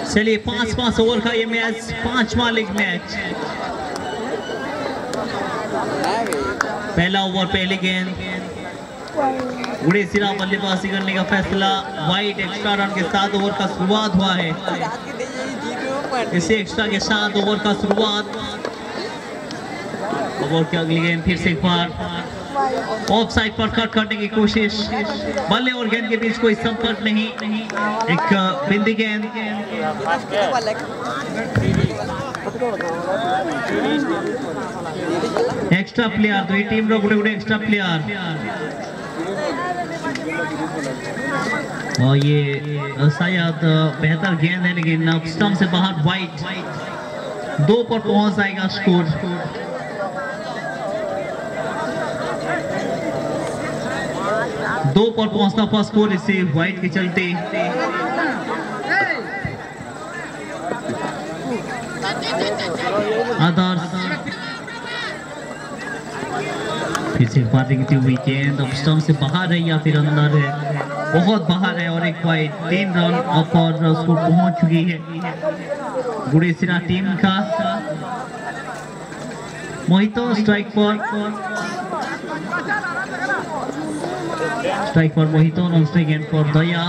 चलिए 5-5 ओवर का ये मैच, 5वां लीग मैच। पहला ओवर, पहली गेंद, गुड़ेसिरा बल्लेबाजी करने का फैसला। वाइट एक्स्ट्रा रन के साथ ओवर का शुरुआत हुआ है। इसे एक्स्ट्रा के साथ ओवर का शुरुआत। ओवर की अगली गेंद फिर से एक बार ऑफ साइड पर कट करने की कोशिश। बल्ले और गेंद के बीच कोई संपर्क नहीं। एक बिंदी गेंद। एक्स्ट्रा प्लेयर, दो टीम रो गुड़े गुड़े एक्स्ट्रा प्लेयर। और ये शायद बेहतर गेंद है, लेकिन स्टंप से बाहर। वाइट 2 पर पहुंच जाएगा स्कोर। दो पर पहुंचता फर्स्ट स्कोर इसे वाइट के चलते। आदर्श फिर से बातें की हुई गेंद अब स्टंप से बाहर है या फिर अंदर है, बहुत बाहर है। और एक वाइट, 3 रन अप और स्कोर पहुंच चुकी है गुड़ेसिरा टीम का। मोहितो स्ट्राइक पर मोहितो, नॉन स्ट्राइक गेंद पर दया।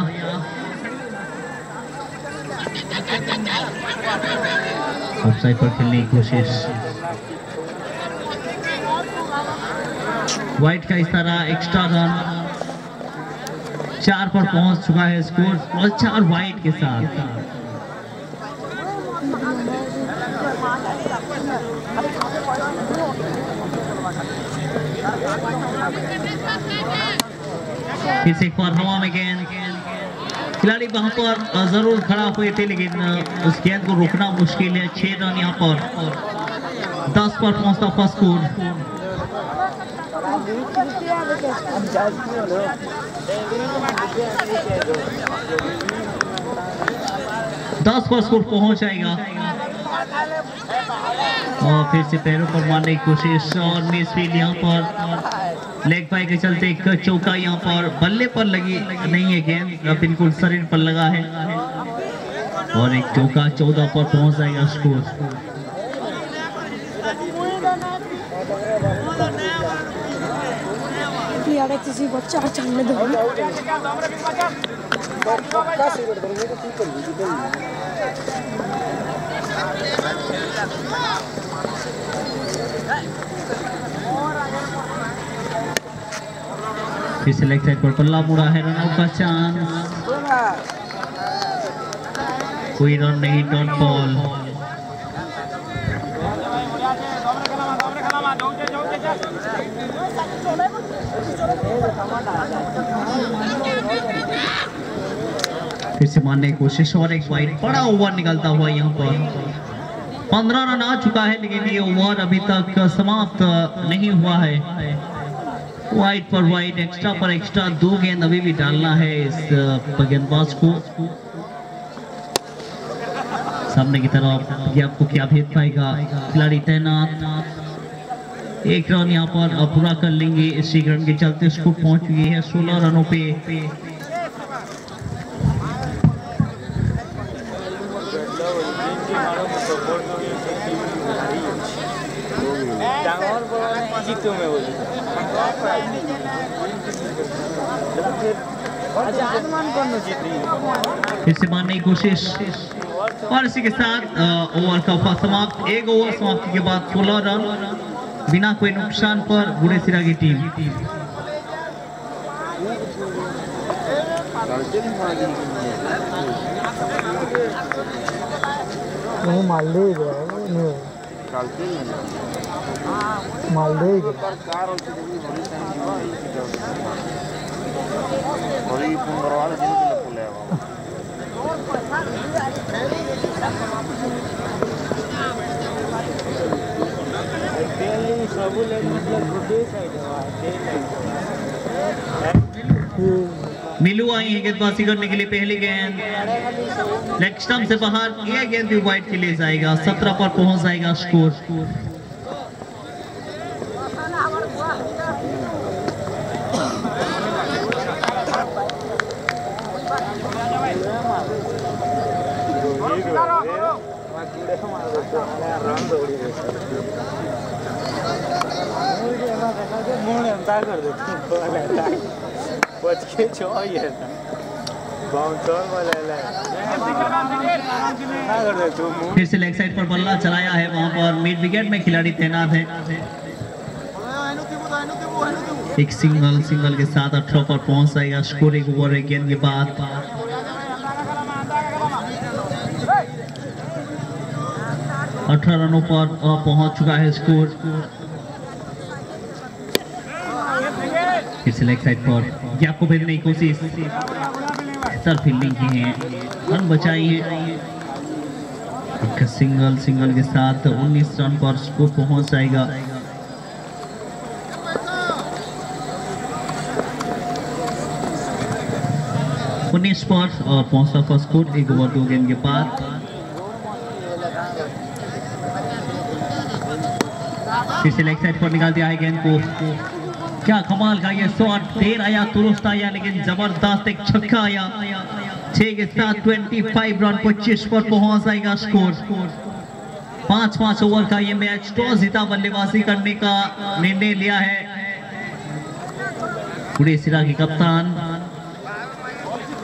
ऑफसाइड पर खेलने की कोशिश। वाइट का इस तरह एक्स्ट्रा रन, 4 पर पहुंच चुका है स्कोर और 4 वाइट के साथ। फिर से एक बार हवा में गेंद। खिलाड़ी वहां पर जरूर खड़ा हुए थे, लेकिन उस गेंद को रोकना मुश्किल है। 6 रन यहाँ पर 10 पर पहुंचता फर्स्ट स्कोर। 10 पर स्कोर पहुंच जाएगा। और फिर से पैरों पर मारने की कोशिश और मिस फील्ड यहाँ पर। लेग पाई के चलते एक चौका यहाँ पर बल्ले पर लगी नहीं है गेंद, बिल्कुल शरीर पर लगा है। और एक चौका 14 पर पहुंच जाएगा स्कोर। किसी बच्चा चलने दो। फिर से लेग साइड पर पल्ला मुड़ा है, रन आउट का चांस। कोई रन नहीं, डॉट बॉल। फिर से मारने की कोशिश और एक वाइड, बड़ा ओवर निकलता हुआ यहाँ पर। 15 रन आ चुका है, लेकिन ये ओवर अभी तक समाप्त नहीं हुआ है। वाइड पर वाइड, एक्स्ट्रा पर एक्स्ट्रा, 2 गेंद अभी भी डालना है इस गेंदबाज को। सामने की तरफ ये आपको क्या भेज पाएगा, खिलाड़ी तैनात। 1 रन यहाँ पर पूरा कर लेंगे। इसी रन के चलते स्कोर पहुंच चुकी है 16 रनों पे। फिर से मारने की कोशिश और इसी के साथ ओवर का समाप्त। 1 ओवर समाप्ति के बाद 16 रन बिना कोई नुकसान पर गुड़ेसिरा की टीम। मिलू आई है गेंदबाजी करने के लिए पहली गेंद लेग स्टंप से बाहर, यह गेंद भी वाइड के लिए जाएगा। 17 पर पहुंच जाएगा स्कोर। फिर से लेग साइड पर बल्ला चलाया है, वहां पर मिड विकेट में खिलाड़ी तैनात है। एक सिंगल के साथ 18 पर पहुंच जाएगा स्कोर। एक ओवर एक गेंद के बाद 18 रनों पर पहुंच चुका है स्कोर। फिर से लेग साइड पर गैप को भेजने की कोशिश, बेहतर फील्डिंग की है, रन बचाई है। एक सिंगल के साथ 19 रन पर स्कोर पहुंच जाएगा। उन्नीस पर पहुंचा फर्स्ट स्कोर। एक ओवर 2 गेंद के बाद फिर से लेग साइड पर निकाल दिया है गेंद को। क्या कमाल का ये शॉट, देर आया दुरुस्त आया, लेकिन जबरदस्त एक छक्का आया। 6 के साथ 25 रन 25 पर पहुंच जाएगा स्कोर। 5-5 ओवर का ये मैच। टॉस जीता, बल्लेबाजी करने का निर्णय लिया है गुड़ेसिरा की कप्तान,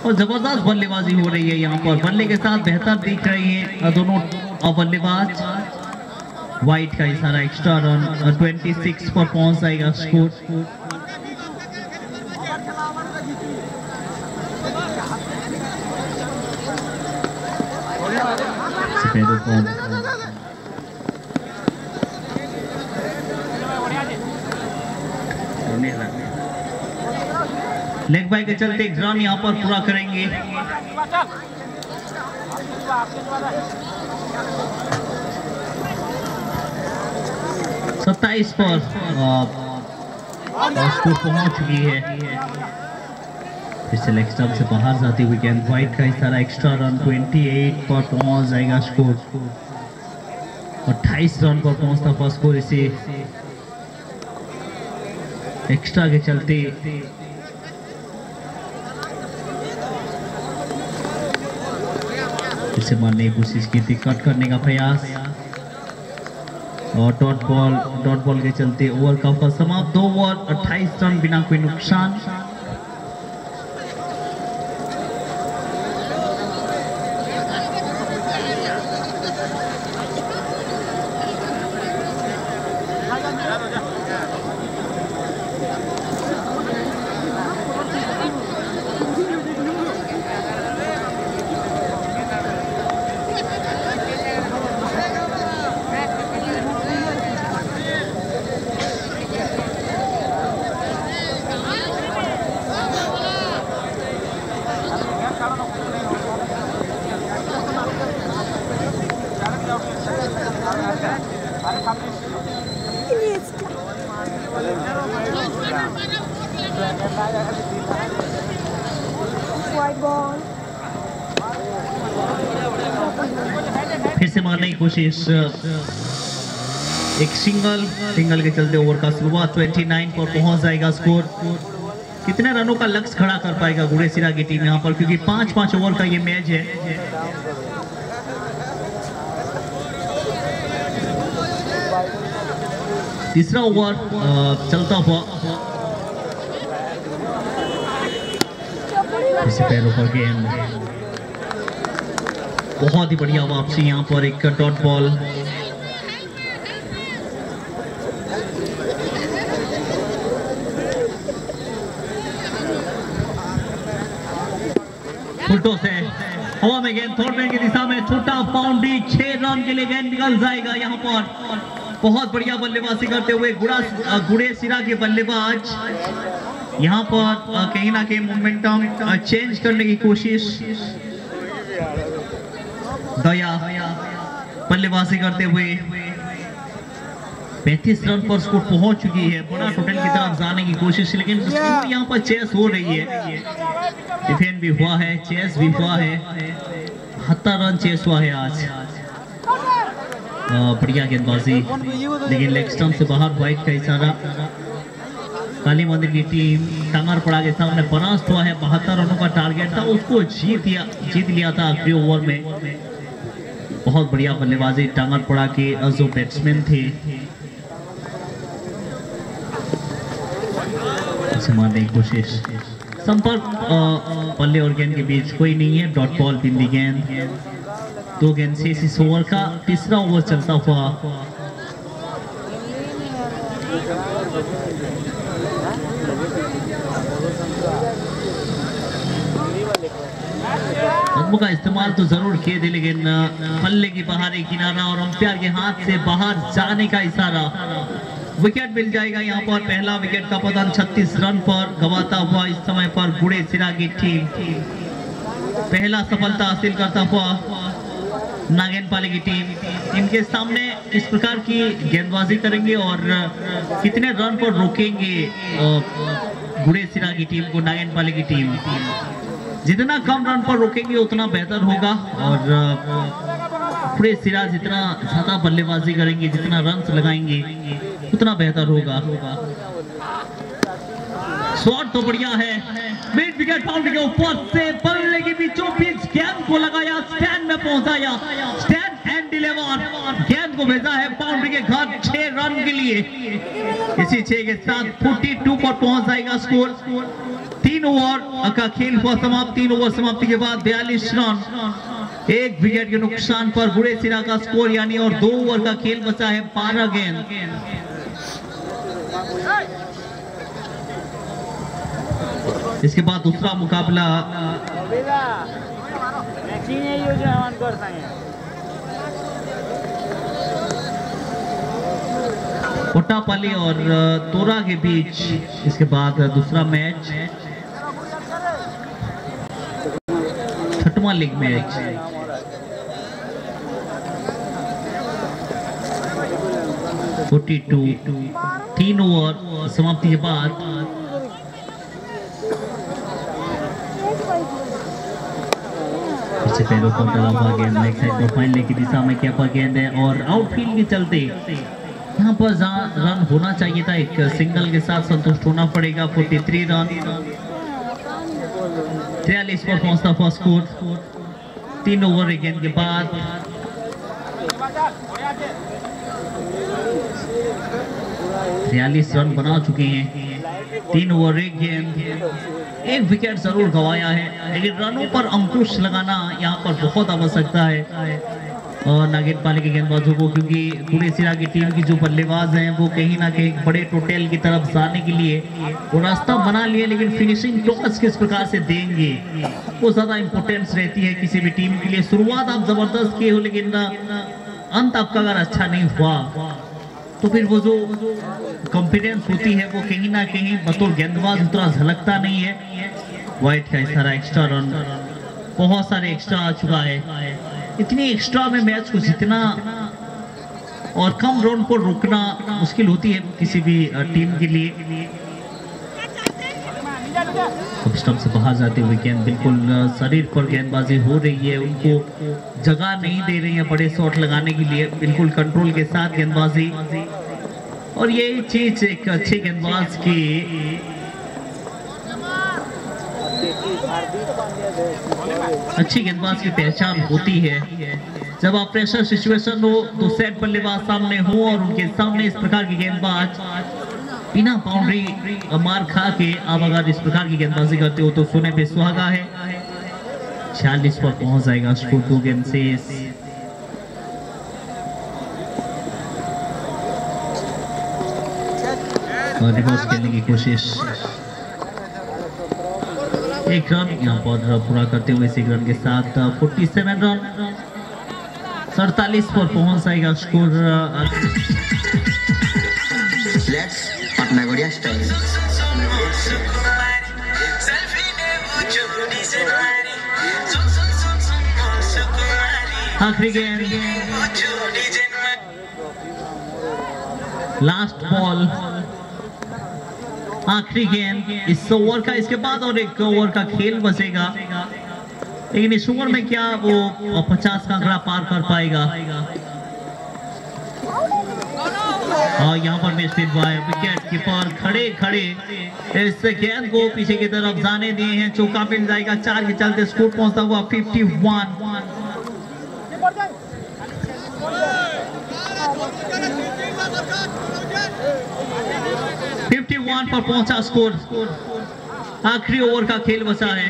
और जबरदस्त बल्लेबाजी हो रही है यहाँ पर। बल्ले के साथ बेहतर दिख रही है दोनों बल्लेबाज। वाइट का इशारा, एक्स्ट्रा रन। 26 पर पहुंच जाएगा स्कोर। लेग बाय के चलते एक रन यहाँ पर पूरा करेंगे। 27 पर स्कोर पहुंच चुकी है। फिर से लेग स्टंप से बाहर जाती हुई गेंद, वाइट का इशारा, एक्स्ट्रा रन। 28 पर पहुंच जाएगा स्कोर। 28 रन पर पहुंचता फर्स्ट स्कोर। इसे एक्स्ट्रा के चलते इसे मारने की कोशिश की थी, कट करने का प्रयास, और डॉट बॉल के चलते ओवर का फर्स्ट समाप्त। 2 ओवर 28 रन बिना कोई नुकसान। फिर से मारने की कोशिश, एक सिंगल के चलते ओवर का शुरुआत। 29 पर पहुंच जाएगा स्कोर। कितने रनों का लक्ष्य खड़ा कर पाएगा गुड़ेसिरा की टीम यहां पर, क्योंकि 5-5 ओवर का ये मैच है। तीसरा ओवर चलता हुआ, इसे पैरों पर गेंद, बहुत ही बढ़िया वापसी यहाँ पर। एक डॉट बॉल, फुटो से हवा में गेंद, थर्ड मैन की दिशा में छोटा बाउंड्री। 6 रन के लिए गेंद निकल जाएगा यहाँ पर। बहुत बढ़िया बल्लेबाजी करते हुए गुड़ेसिरा के बल्लेबाज यहाँ पर कहीं ना कहीं मोमेंटम चेंज करने की कोशिश, दया बल्लेबाजी करते हुए 35 रन पर स्कोर पहुंच चुकी है। बड़ा टोटल की तरफ जाने की कोशिश, लेकिन यहाँ पर चेस हो रही है। डिफेंड भी हुआ है, चेस भी हुआ है। 72 रन चेस हुआ है आज। बढ़िया गेंदबाजी, लेकिन लेग स्टंप से बाहर वाइड का इशारा। काली मंदिर की टीम टांगरपड़ा के सामने परास्त हुआ है। 72 रनों का टारगेट था, उसको जीत लिया था आखिरी ओवर में। बहुत बढ़िया बल्लेबाजी टांगरपड़ा के जो बैट्समैन थे, मारने की कोशिश। संपर्क बल्ले और गेंद के बीच कोई नहीं है। डॉट बॉल बिंदी गेंद। 2 गेंद से इस ओवर का तीसरा ओवर चलता हुआ। कदमों का इस्तेमाल तो जरूर किए थे, लेकिन पल्ले की बाहरी किनारा और अंपायर के हाथ से बाहर जाने का इशारा। विकेट मिल जाएगा यहाँ पर। पहला विकेट का पतन 36 रन पर गवाता हुआ इस समय पर गुड़े सिरा की टीम पहला सफलता हासिल करता हुआ नागेनपाली की टीम। इनके सामने इस प्रकार की गेंदबाजी करेंगे और कितने रन पर रोकेंगे गुड़े सिरा की टीम को नागेनपाली की टीम। जितना कम रन पर रोकेंगे उतना बेहतर होगा, और गुड़े सिरा जितना ज्यादा बल्लेबाजी करेंगे, जितना रन लगाएंगे उतना बेहतर होगा। शॉट तो बढ़िया है। मिड विकेट बाउंड्री के ऊपर से बल्ले के बीचों बीच गेंद को लगाया, स्टैंड में पहुंचाया, स्टैंड एंड डिलीवर। गेंद को भेजा है बाउंड्री के घर 6 रन के लिए। इसी 6 के साथ 42 पर पहुंच जाएगा स्कोर। 3 ओवर का खेल हुआ समाप्त। 3 ओवर समाप्ति के बाद 42 रन 1 विकेट के नुकसान पर गुड़े सिरा का स्कोर, यानी और 2 ओवर का खेल बचा है। 12 गेंद। इसके बाद दूसरा मुकाबला कोटापाली और तोरा के बीच। इसके बाद दूसरा मैच 6वां लीग मैच। तीन ओवर समाप्ति के बाद पैरों को डाला हुआ गेंद लेग साइड प्रोफाइल की दिशा में क्या पर गेंद है, और आउटफील्ड के चलते यहाँ पर रन होना चाहिए था। एक सिंगल के साथ संतुष्ट होना पड़ेगा। 43 रन 43 पर पहुंचता हुआ स्कोर। 3 ओवर एक गेंद के बाद 43 रन बना चुके हैं। 3 ओवर एक गेंद। 1 विकेट जरूर गंवाया है, लेकिन रनों पर अंकुश लगाना यहाँ पर बहुत आवश्यकता है और नागेनपाली के गेंदबाजों को, क्योंकि गुड़े सिरा की टीम की जो बल्लेबाज हैं वो कहीं ना कहीं बड़े टोटल की तरफ जाने के लिए वो रास्ता बना लिए, लेकिन फिनिशिंग टॉस किस प्रकार से देंगे वो ज्यादा इंपॉर्टेंस रहती है किसी भी टीम के लिए। शुरुआत आप जबरदस्त किए हो, लेकिन अंत आपका अगर अच्छा नहीं हुआ तो फिर वो जो कॉन्फिडेंस होती है वो कहीं ना कहीं बतौर गेंदबाज उतना झलकता नहीं है। वाइट का इशारा, एक्स्ट्रा रन, बहुत सारे एक्स्ट्रा आ चुका है। इतनी एक्स्ट्रा में मैच को जीतना और कम रन पर रोकना मुश्किल होती है किसी भी टीम के लिए। स्टंप से बाहर जाते हुए गेंद बिल्कुल शरीर पर गेंदबाजी हो रही है, उनको जगह नहीं दे रही है बड़े शॉट लगाने के लिए। बिल्कुल कंट्रोल के साथ गेंदबाजी, और ये चीज एक अच्छे गेंदबाज की अच्छी गेंदबाज की पहचान होती है। जब आप प्रेशर सिचुएशन हो तो सेट बल्लेबाज सामने हो और उनके सामने इस प्रकार की गेंदबाज बिना बाउंड्री मार खा के आप अगर इस प्रकार की गेंदबाजी करते हो तो सोने पे सुहागा है। 46 पर पहुंच जाएगा स्कोर 2 गेंद से। रिवर्स खेलने की कोशिश, 1 रन यहाँ पर पूरा करते हुए 1 रन के साथ 47 रन 47 पर पहुंच जाएगा स्कोर। Nagoya style. आखिरी गेंद, लास्ट बॉल, आखिरी गेंद इस ओवर का। इसके बाद और एक ओवर का खेल बचेगा, लेकिन इस ओवर में क्या वो 50 का आंकड़ा पार कर पाएगा? और यहाँ पर मिस हिट हुआ है। विकेट कीपर खड़े खड़े इस गेंद को पीछे की तरफ जाने दिए हैं। चौका मिल जाएगा। 4 के चलते स्कोर पहुंचता हुआ 51 पर पहुंचा स्कोर। आखिरी ओवर का खेल बचा है।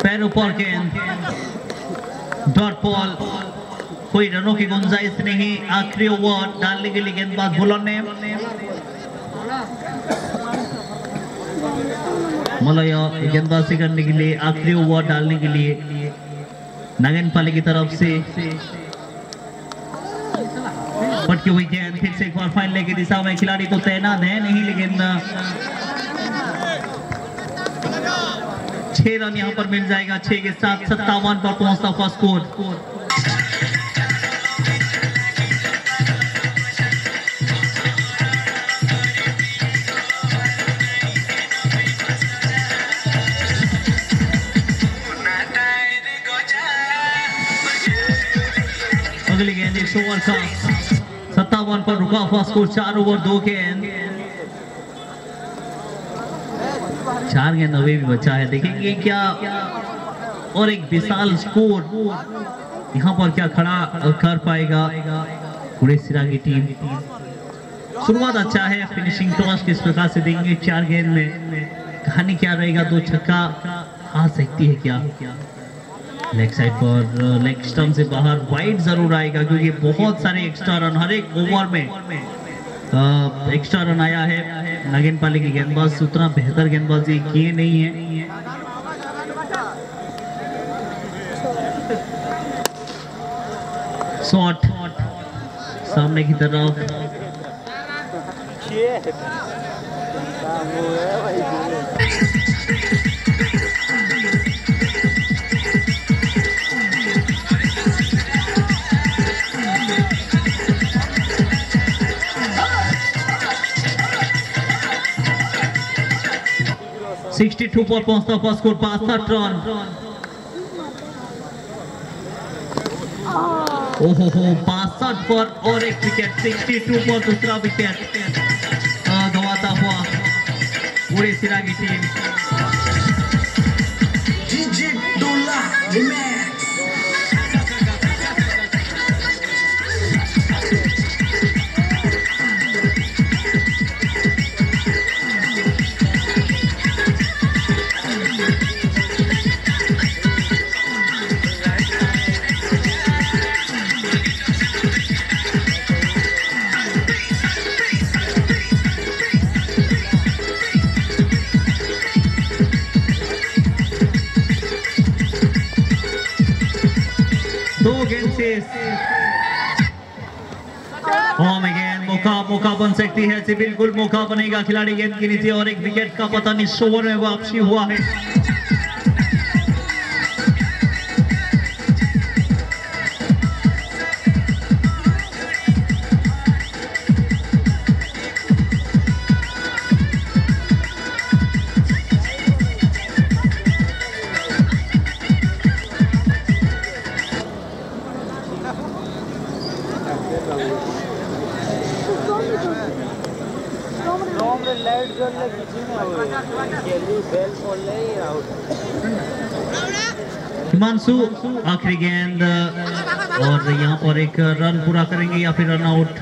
पैर ऊपर गेंद, डॉट बॉल, कोई रनों की गुंजाइश नहीं। आखिरी ओवर डालने के लिए गेंदबाज बुलर ने मलया गेंदबाजी करने के लिए आखिरी ओवर डालने के लिए नागेनपाली की तरफ से पटकी हुई गेंद। फिर से एक बार फाइनल की दिशा में खिलाड़ी तो तैनात है नहीं, लेकिन 6 रन यहां पर मिल जाएगा। 6 के साथ 57 पर पहुंचता हुआ स्कोर। अगली गेंद 1 ओवर का 57 पर रुका हुआ स्कोर। 4 ओवर 2 गेंद, 4 गेंद अभी भी बचा है। देखेंगे क्या और एक विशाल स्कोर यहाँ पर क्या खड़ा कर पाएगा कुरैश सिरा की टीम। शुरुआत अच्छा है, फिनिशिंग टॉस किस प्रकार से देंगे 4 गेंद में, कहानी क्या रहेगा? 2 छक्का आ सकती है क्या? लेग साइड पर लेग स्टंप से बाहर वाइड जरूर आएगा, क्योंकि बहुत सारे एक्स्ट्रा रन हर एक ओवर में एक्स्ट्रा रन आया है। नागेनपाली की गेंदबाज उतना बेहतर गेंदबाजी किए नहीं है। शॉट सामने की तरफ, 62 पर पहुंचता हुआ स्कोर 62 रन। ओहो 62 पर और एक विकेट। 62 पर दूसरा विकेट गंवाता हुआ कुरैश सिरा की टीम। मौका बन सकती है, बिल्कुल मौका बनेगा। खिलाड़ी गेंद के नीचे और एक विकेट का पतन इस ओवर में वापसी हुआ है। हिमांशु आखिरी गेंद और यहाँ पर एक रन पूरा करेंगे या फिर रन आउट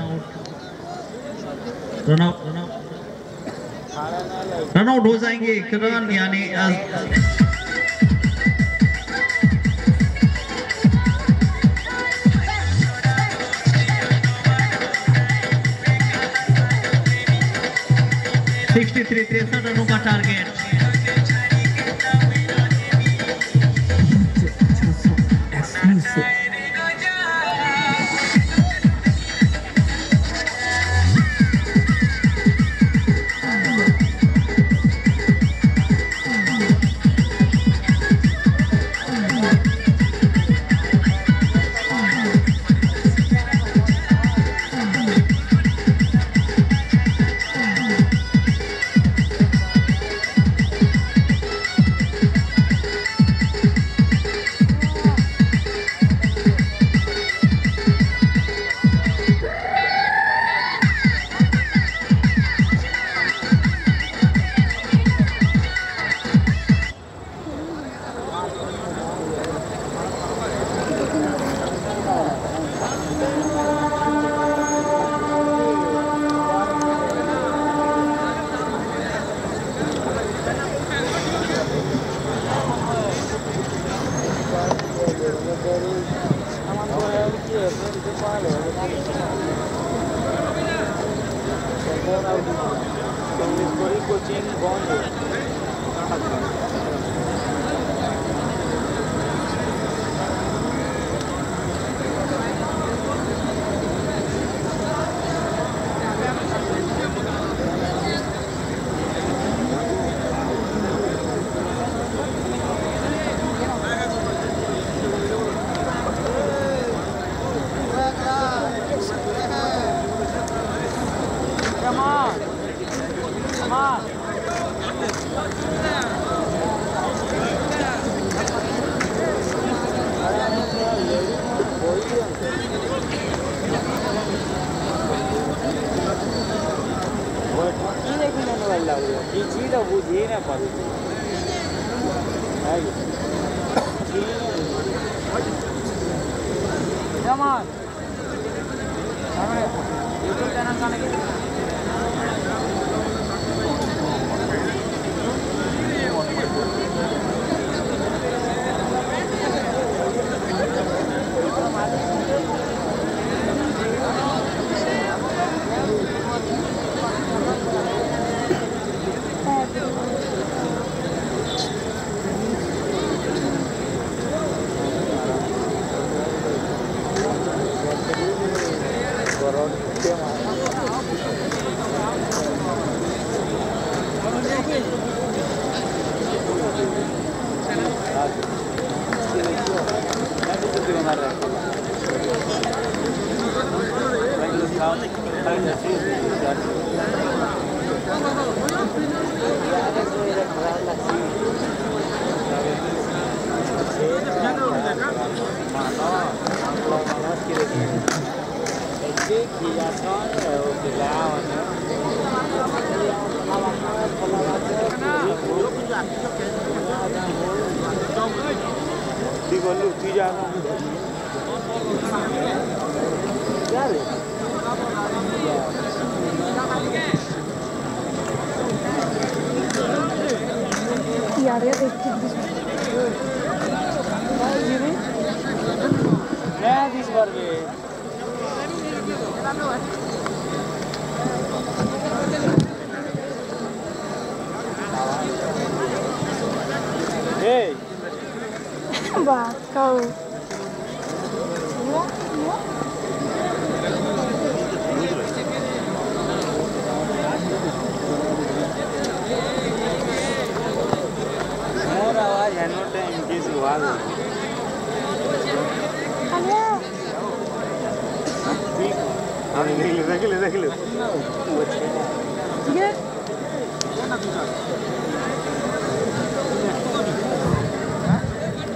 हो जाएंगे। एक रन यानी 63 रनों का टारगेट।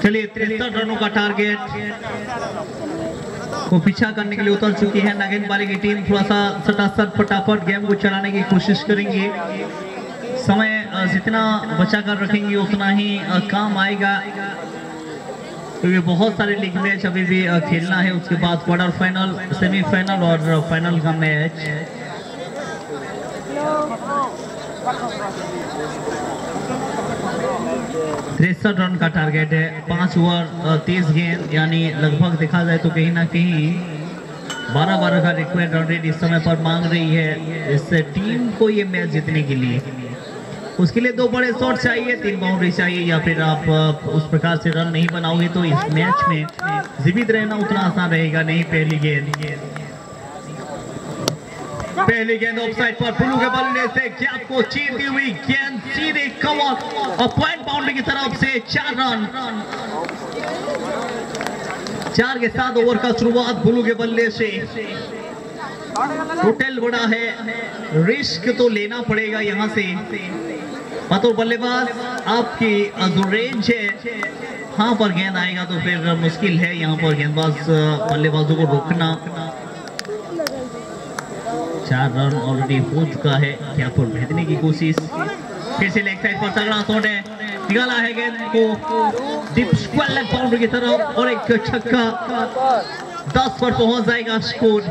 चलिए 63 रनों का टारगेट को पीछा करने के लिए उतर चुकी है नागिन बाली की टीम। थोड़ा सा सटासट फटाफट गेम को चलाने की कोशिश करेंगे। समय जितना बचा कर रखेंगे उतना ही काम आएगा, क्योंकि बहुत सारे लीग मैच अभी भी खेलना है। उसके बाद क्वार्टर फाइनल, सेमीफाइनल और फाइनल का मैच। 63 रन का टारगेट है। 5 ओवर 30 गेंद, यानी लगभग देखा जाए तो कहीं ना कहीं 12 का रिक्वायर्ड रन रेट इस समय पर मांग रही है इस टीम को ये मैच जीतने के लिए। उसके लिए 2 बड़े शॉट चाहिए, 3 बाउंड्री चाहिए, या फिर आप उस प्रकार से रन नहीं बनाओगे तो इस मैच में जीवित रहना उतना आसान रहेगा नहीं। पहली गेंद ऑफसाइड पर पुलू के बल्ले से गैप को चीरती हुई गेंद सीधे कवर और पॉइंट बाउंड्री की तरफ से 4 रन। 4 के साथ ओवर का शुरुआत पुलू के बल्ले से। टोटल बड़ा है, रिस्क तो लेना पड़ेगा यहाँ से। बतौर बल्लेबाज आपकी जो रेंज है हाँ पर गेंद आएगा तो फिर मुश्किल है यहाँ पर गेंदबाज बल्लेबाजों को रोकना। 4 रन ऑलरेडी हो चुका है, यहाँ पर भेजने की कोशिश। फिर से लेग साइड पर तगड़ा शॉट है, निकाला है गेंद को डीप स्क्वायर लेग बाउंड्री की तरफ और एक छक्का। 10 पर पहुंच जाएगा स्कोर।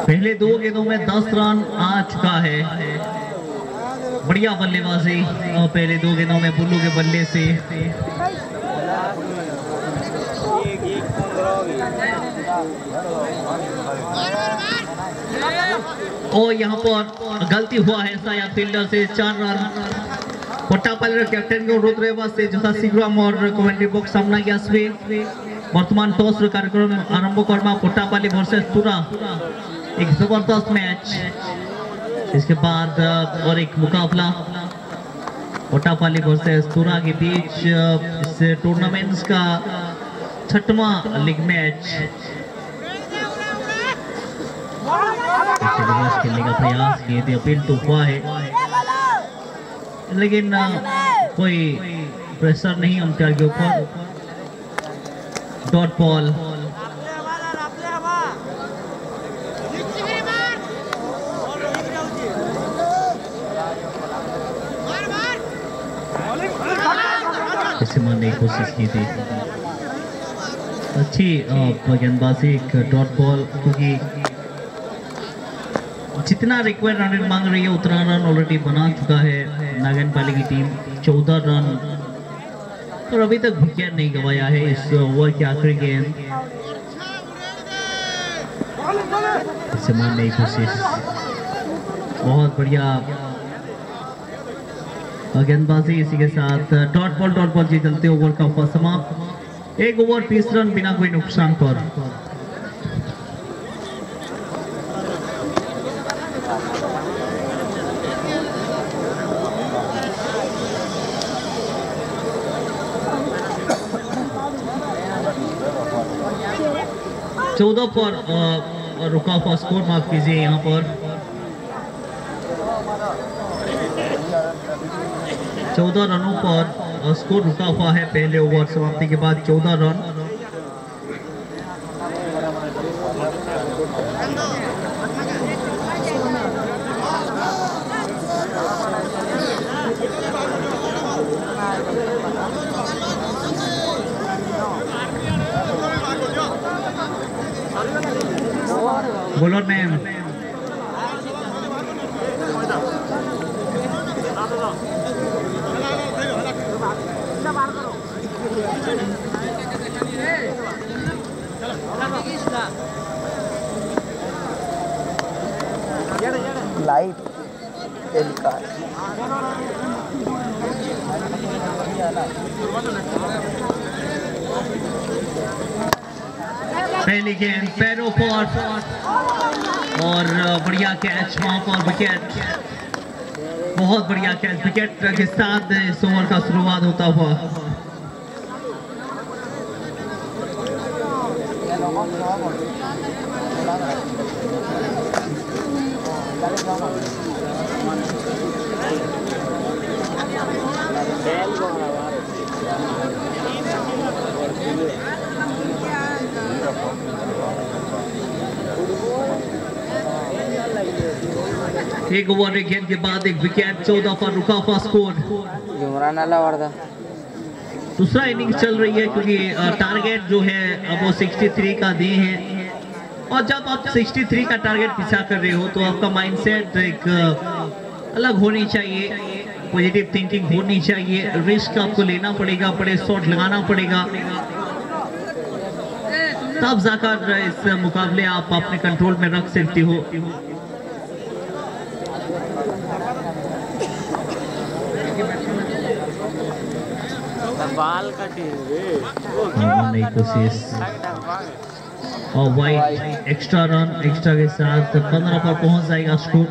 पहले 2 गेंदों में 10 रन आ चुका है। बढ़िया बल्लेबाजी और पहले 2 गेंदों में बुल्लू के बल्ले से। और यहाँ पर गलती हुआ है शायद फील्डर से। 4 रन कोट्टापल्ली कैप्टन को रुद्रेवास से जोसा सीग्राम और कमेंट्री बॉक्स सामना गया। वर्तमान टॉस कार्यक्रम आरंभ करमा कोट्टापल्ली वर्सेस तुरा, एक जबरदस्त मैच। इसके बाद और एक मुकाबला कोट्टापल्ली वर्सेस तुरा के बीच इस टूर्नामेंट्स का 6वां लीग मैच। खेलने का प्रयास किए थे, अपील तो हुआ है लेकिन कोई प्रेशर नहीं अंपायर के ऊपर। डॉट बॉल इसे मारने की कोशिश की थी। अच्छी गेंदबाजी, एक डॉट बॉल, क्योंकि जितना रिक्वायर्ड रन मांग रही है उतना रन ऑलरेडी बना चुका है नागनपाली की टीम। 14 रन और अभी तक विकेट नहीं गंवाया है इस ओवर की आखिरी गेंद। इसे मारने की कोशिश, बहुत बढ़िया गेंदबाजी। इसी के साथ डॉट बॉल जी चलते ओवर का फर्स्ट समाप्त। 1 ओवर 30 रन बिना कोई नुकसान पर। चौदह पर रुका हुआ स्कोर, माफ कीजिए, यहाँ पर 14 रनों पर स्कोर रुका हुआ है। पहले ओवर समाप्ति के बाद 14 run. Bowler man light telecast पहली गेंद पैरों पर और बढ़िया कैच, वहां पर विकेट, बहुत बढ़िया कैच। विकेट के साथ इस ओवर का शुरुआत होता हुआ। एक ओवर एक गेंद के बाद एक विकेट, 14 पर रुका हुआ स्कोर। दूसरा इनिंग्स चल रही है क्योंकि टारगेट जो है अब वो 63 का दिए हैं। और जब आप 63 का टारगेट पीछा कर रहे हो तो आपका माइंडसेट एक अलग होनी चाहिए, पॉजिटिव थिंकिंग होनी चाहिए। रिस्क आपको लेना पड़ेगा, बड़े शॉट लगाना पड़ेगा, तब जाकर इस मुकाबले आप अपने कंट्रोल में रख सकते हो। बाल कटेंगे नई कोशिश और वाइट एक्स्ट्रा रन, एक्स्ट्रा के साथ 15 पर पहुंच जाएगा स्कोर।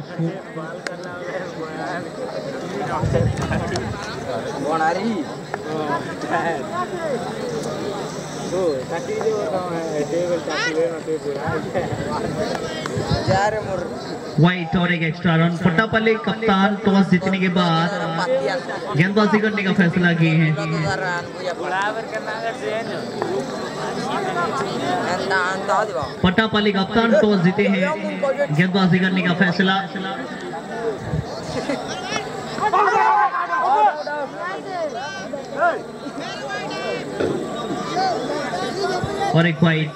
वाइट और एक एक्स्ट्रा रन। पट्टापल्ली कप्तान टॉस जीतने के बाद गेंदबाजी करने का फैसला किए हैं। पट्टापल्ली कप्तान टॉस जीते हैं, गेंदबाजी करने का फैसला। और एक वाइट।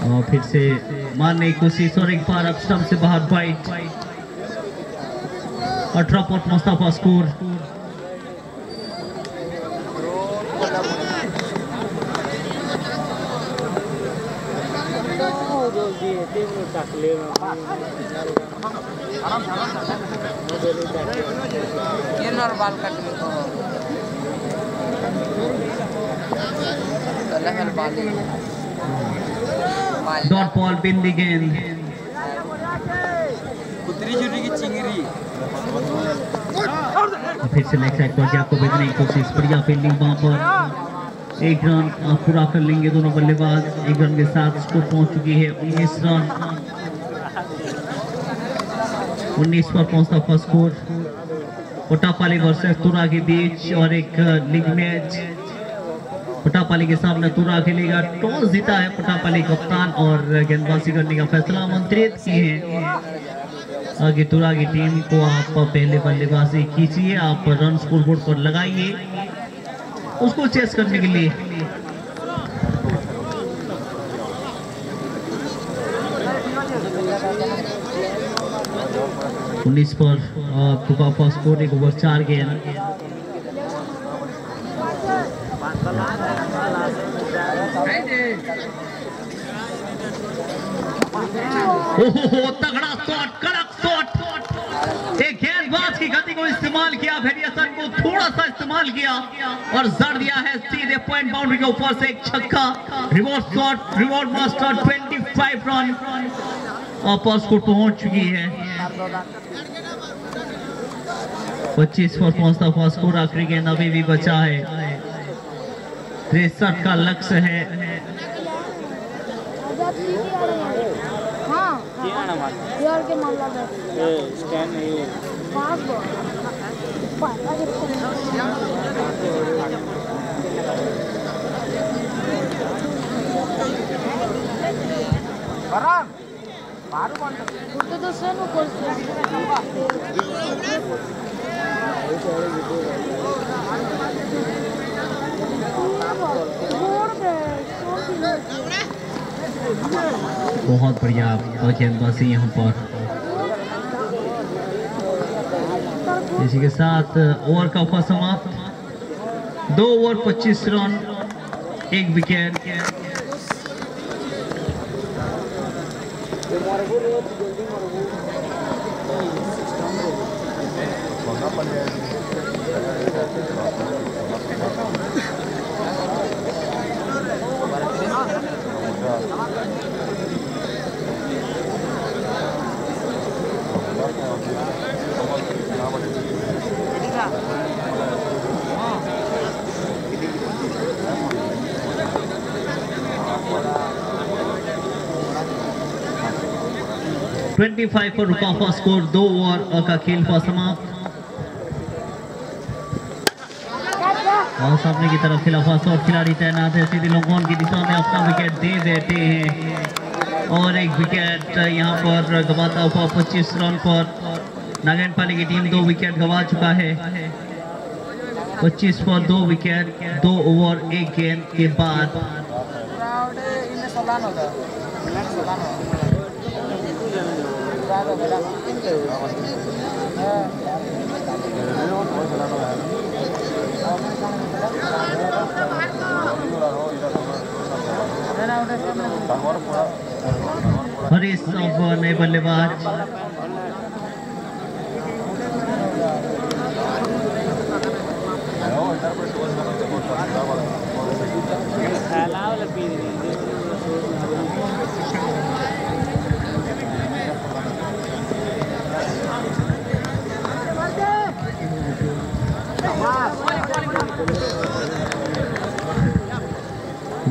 और फिर से मारने की कोशिश और एक बार अब स्टंप से बाहर वाइट। 18 पर मुस्तफा स्कोर। डॉट बॉल बिन दी गेंद। फिर से लेग साइड पर क्या को भेजने की कोशिश, बढ़िया फील्डिंग वहां पर। एक रन पूरा कर लेंगे दोनों बल्लेबाज। एक रन के साथ स्कोर पहुंच चुकी है 19 रन। 19 पर पहुंचता फर्स्ट स्कोर। पट्टापल्ली वर्सेस तुरा के बीच और एक लीग मैच। पट्टापल्ली के सामने तुरा खेलेगा। टॉस जीता है पट्टापल्ली कप्तान और गेंदबाजी करने का फैसला आमंत्रित किए हैं। आगे तुरा की टीम को आप पहले बल्लेबाजी कीजिए, आप रन स्कोर बोर्ड पर लगाइए उसको चेस करने के लिए। उन्नीस पर तुका स्कोर, एक ओवर 4 गेंद। ओहो तगड़ा शॉट, कड़क शॉट। एक गेंदबाज की गति को इस्तेमाल किया, वेरिएशन को थोड़ा सा इस्तेमाल किया और जड़ दिया है सीधे पॉइंट बाउंड्री के ऊपर से एक छक्का। Reward shot, reward master 25 run आपस को पहुंच चुकी है। 25 पर पहुंचता हुआ स्कोर। आखिरी गेंद अभी भी बचा है। 63 का लक्ष्य है। बहुत बढ़िया गेंदबाजी यहाँ पर। इसी के साथ ओवर का ओवर समाप्त। 2 ओवर 25 रन, 1 विकेट। $25 पर रुका हुआ स्कोर। 2 ओवर का खेल हुआ समाप्त। और सामने की तरफ खिलाफ और खिलाड़ी तैनात है, सीधी लोगों की दिशा में अपना विकेट दे देते हैं और एक विकेट यहाँ पर गवाता हुआ 25 रन पर नागेंद्रपाली की टीम 2 विकेट गवा चुका है। 25 पर 2 विकेट 2 ओवर 1 गेंद के बाद। हरीश नए बल्लेबाज।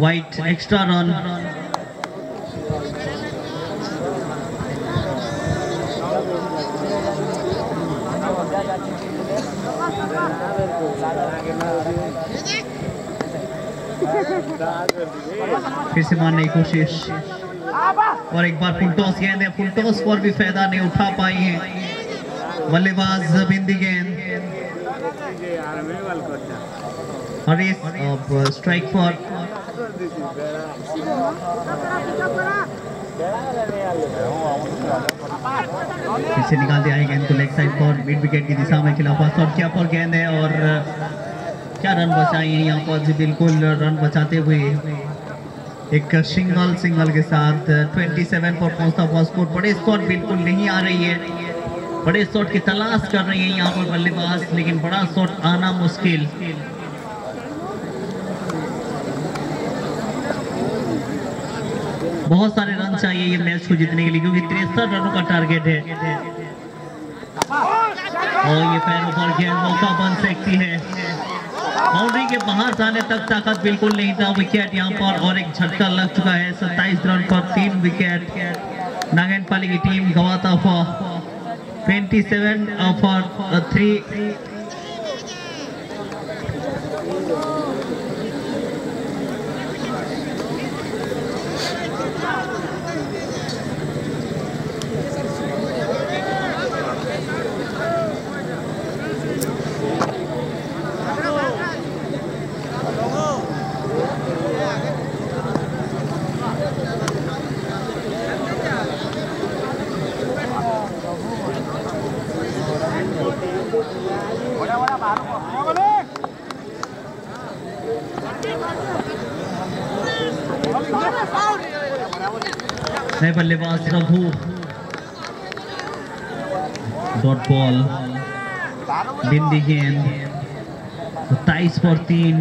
White extra run। फिर से मारने की कोशिश और एक बार फुल टॉस गेंद है, फुल टॉस पर भी फायदा नहीं उठा पाई है बल्लेबाज बिंदी गेंद। हरीश अब स्ट्राइक पर। फिर से निकाल दिया है गेंद को लेग साइड पर, मिड विकेट की दिशा में खिलाफ शॉट किया पर गेंद है और क्या रन बचाई है यहाँ पर जी, बिल्कुल रन बचाते हुए एक सिंगल के साथ 27 पर पहुंचता हुआ स्कोर। बड़े शॉट बिल्कुल नहीं आ रही है, बड़े शॉट की तलाश कर रही है यहाँ पर बल्लेबाज, लेकिन बड़ा शॉट आना मुश्किल। बहुत सारे रन चाहिए ये मैच को जीतने के लिए, क्योंकि 63 रनों का टारगेट है और ये पैरों पर गेंद मौका बन सकती है। बाउंड्री के बाहर जाने तक ताकत बिल्कुल नहीं था। विकेट यहाँ पर और एक झटका लग चुका है। 27 रन पर 3 विकेट नागेंद्रपाली की टीम गवाता हुआ 27 फॉर 3। नए बल्लेबाज रघु, डॉट बॉल, बिंदी गेंद, 27 पर 3,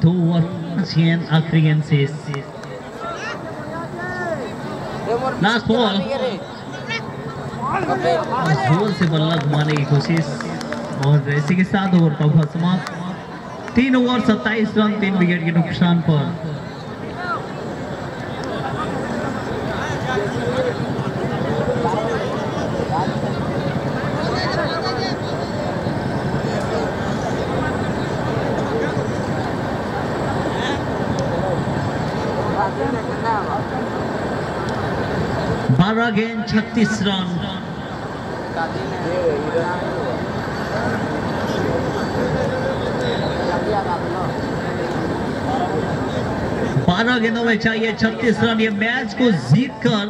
2 ओवर 5 गेंद, आखिरी गेंद से लास्ट बॉल। जोर से बल्ला घुमाने की कोशिश और इसी के साथ ओवर का हुआ समाप्त। 3 ओवर 27 रन 3 विकेट के नुकसान पर। बारह गेंद 36 रन। 12 गेंदों में चाहिए 36 रन। ये मैच को जीतकर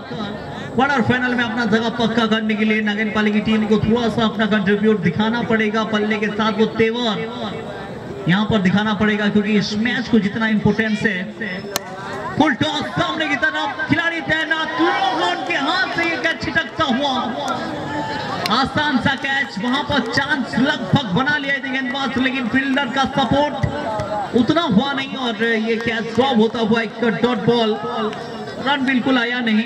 क्वार्टर फाइनल में अपना जगह पक्का करने के लिए नागेंद्रपाली की टीम को थोड़ा सा अपना कंट्रीब्यूट दिखाना पड़ेगा। पल्ले के साथ वो तेवर यहाँ पर दिखाना पड़ेगा, क्योंकि इस मैच को जितना इंपोर्टेंस है। फुल टॉस सामने की तरफ, खिलाड़ी तैनात, लोगों के हाथ से ये कैच छिटकता हुआ, आसान सा कैच। वहां पर चांस लगभग बना लिया थे गेंदबाज, लेकिन फील्डर का सपोर्ट उतना हुआ नहीं और ये कैच ड्रॉप होता हुआ एक डॉट बॉल, रन बिल्कुल आया नहीं।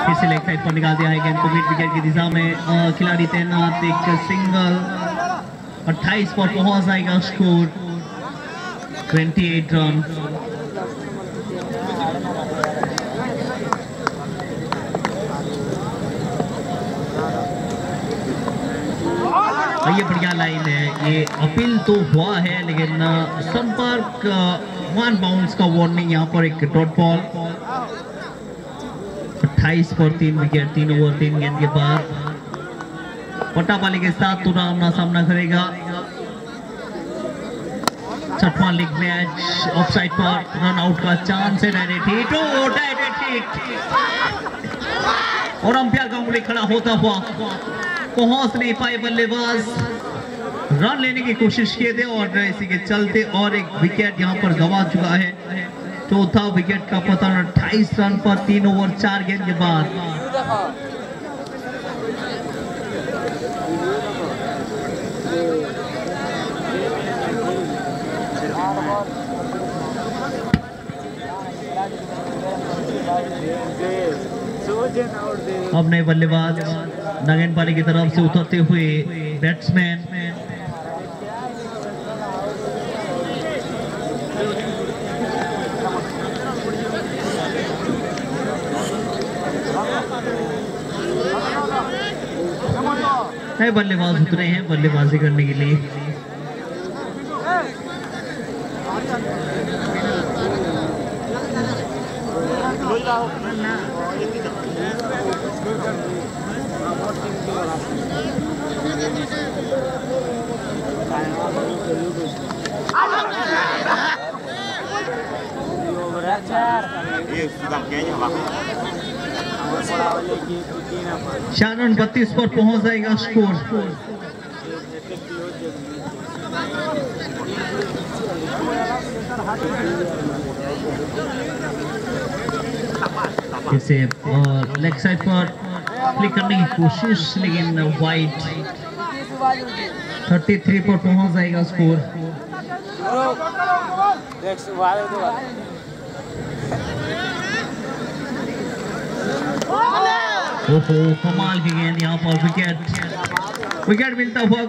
फिर से लेग साइड पर निकाल दिया है गेंद को मिड विकेट की दिशा में, खिलाड़ी तैनात, एक सिंगल, 28 पर पहुंच जाएगा स्कोर 28 रन। ये बढ़िया लाइन है, ये अपील तो हुआ है लेकिन संपर्क 1 बाउंस का वार्निंग, यहाँ पर एक डॉट बॉल। 28 पर 3 विकेट, 3 ओवर 3 गेंद के बाद पट्टापाली के साथ तुरंत सामना करेगा। छठवां लीग मैच, ऑफसाइड पर रन आउट का चांस है, डायरेक्ट हिट और अंपायर का उंगली खड़ा होता हुआ पहुंच नहीं पाए बल्लेबाज, रन लेने की कोशिश किए थे और इसी के चलते और एक विकेट यहां पर गंवा चुका है। चौथा विकेट का पतन 28 रन पर 3 ओवर 4 गेंद के बाद। अब नए बल्लेबाज नागेनपाली की तरफ से उतरते हुए बैट्समैन नए बल्लेबाज उतरे हैं बल्लेबाजी करने के लिए। शानन 32 पर पहुंच जाएगा स्कोर। इसे लेग साइड पर फ्लिक करने की कोशिश लेकिन वाइड। 33 पर पहुंच जाएगा स्कोर। ओहो, कमाल की गेंद, यहाँ पर विकेट मिलता हुआ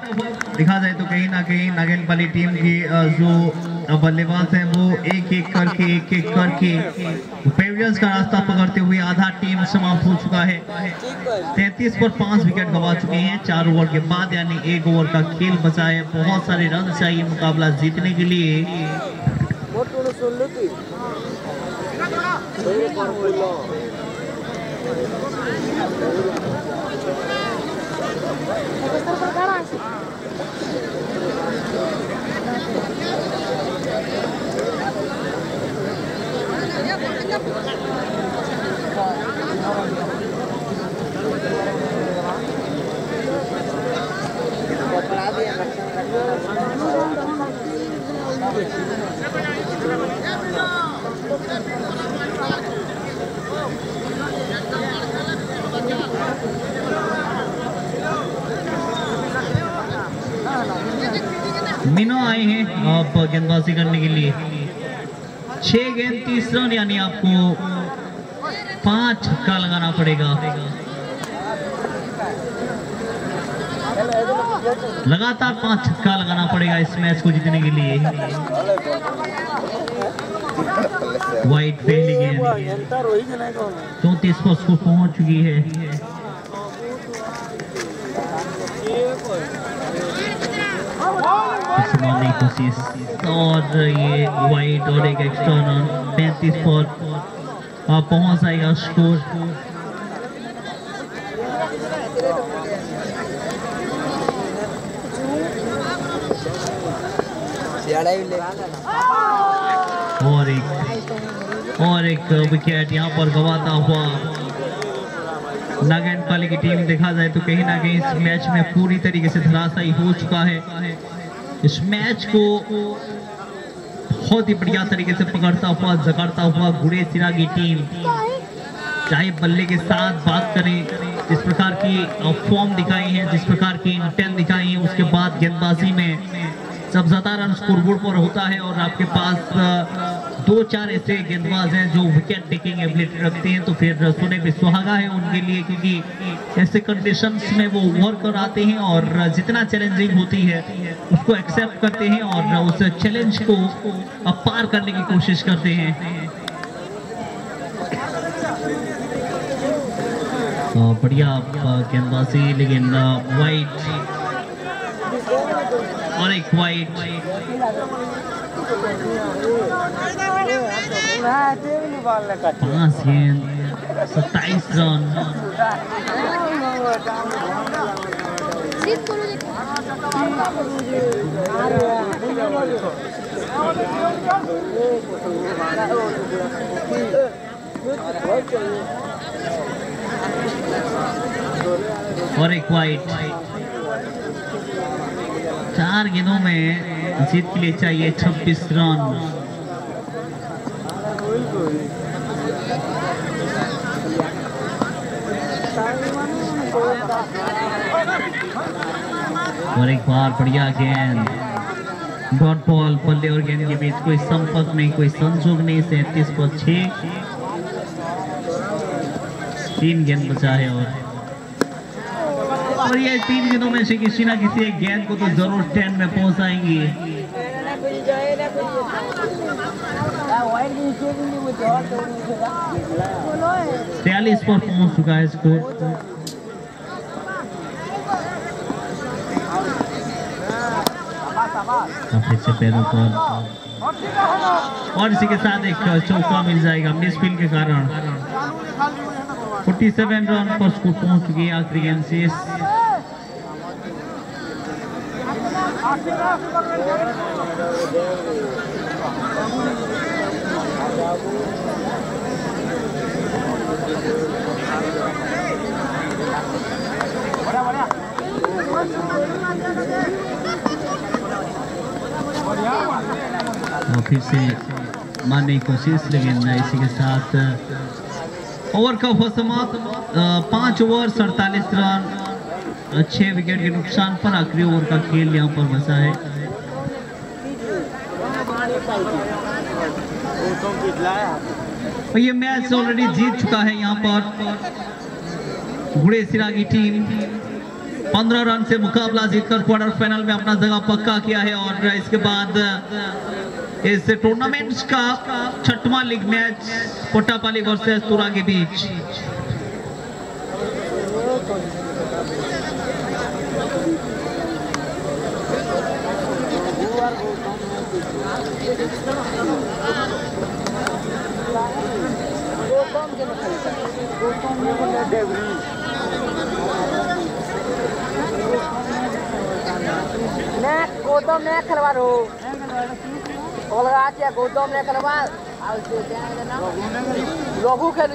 दिखा जाए तो कहीं ना कहीं नागेनपाली टीम की जो बल्लेबाज हैं वो एक एक करके पेविलियंस का रास्ता पकड़ते हुए आधा टीम समाप्त हो चुका है। 33 पर 5 विकेट गंवा चुके हैं 4 ओवर के बाद, यानी 1 ओवर का खेल बचा है। बहुत सारे रन चाहिए मुकाबला जीतने के लिए। मीना आए हैं आप गेंदबाजी करने के लिए। 6 गेंद 30 रन, यानी आपको 5 छक्का लगाना पड़ेगा। लगातार 5 छक्का लगाना पड़ेगा इस मैच को जीतने के लिए। वाइट पहली गेंद 34 पर स्कोर पहुंच चुकी है। मारने की कोशिश और ये वाइट और एक एक्स्ट्रा रन। 35 पर पहुंच जाएगा स्कोर। और एक विकेट यहाँ पर गंवाता हुआ नागेनपाली की टीम देखा जाए तो कहीं ना कहीं इस मैच में पूरी तरीके से धराशायी हो चुका है। इस मैच को बहुत ही बढ़िया तरीके से पकड़ता हुआ जगाड़ता हुआ गुरेज सिरा की टीम, चाहे बल्ले के साथ बात करें, जिस प्रकार की फॉर्म दिखाई है, जिस प्रकार की इंटेंट दिखाई है, उसके बाद गेंदबाजी में जब ज्यादा रन स्कोरबोर्ड पर होता है और आपके पास 2-4 ऐसे गेंदबाज हैं जो विकेट टेकिंग एबिलिटी रखते हैं, तो फिर सुने पे सुहागा है उनके लिए, क्योंकि ऐसे कंडीशंस में वो ओवर कर आते हैं और जितना चैलेंजिंग होती है उसको एक्सेप्ट करते हैं और उस चैलेंज को पार करने की कोशिश करते हैं। बढ़िया गेंदबाजी, लेकिन वाइड और एक वाइड। 5 गेंद 27 रन। और एक वाइड। 4 गेंदों में जीत के लिए चाहिए 26 रन। और एक बार बढ़िया गेंद, डॉट बॉल। बल्ले और गेंद के बीच कोई संपर्क नहीं, कोई संजोग नहीं। 37 पर 6। 3 गेंद बचा है और ये 3 गेंदों में से किसी ना किसी एक गेंद को तो जरूर 10 में पहुंचाएंगी। 43 पर पहुंच चुका है स्कोर। फिर से पैरों पर और इसी के साथ एक चौका मिल जाएगा मिसफील्ड के कारण। 47 रन पर स्कोर पहुंच चुकी है आखिरी गेंद से। और फिर से मारने की कोशिश, लेकिन इसी के साथ ओवर का समाप्त। 5 ओवर 47 रन 6 विकेट के नुकसान पर आखिरी ओवर का खेल यहाँ पर बचा है। और ये मैच ऑलरेडी जीत चुका है यहाँ पर घुड़ेसिरा की टीम। 15 रन से मुकाबला जीतकर क्वार्टर फाइनल में अपना जगह पक्का किया है। और इसके बाद इस टूर्नामेंट का 6वां लीग मैच कोटापाली वर्सेस तुरा के बीच। गौतम ने खिलवाड़ हो गौतम ने खिलवाड़ रघु खेल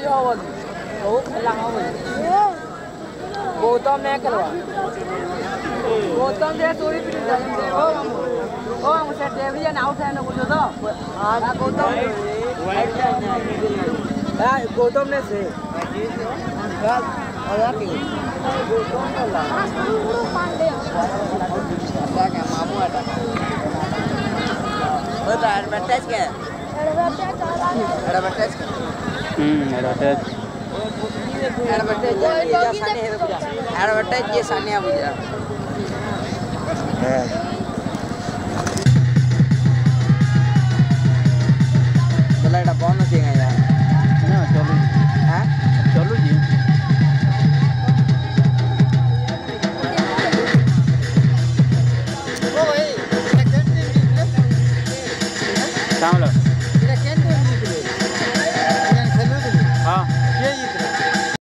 गौतम ने खिलवाड़ गौतम दे चोरी मुझे डेवरी आउट है ना कुछ तो गौतम ने से एडवर्टाइज क्या है? एडवर्टाइज ये सानिया बुझा बोला এটা বন্ধ দিয়ে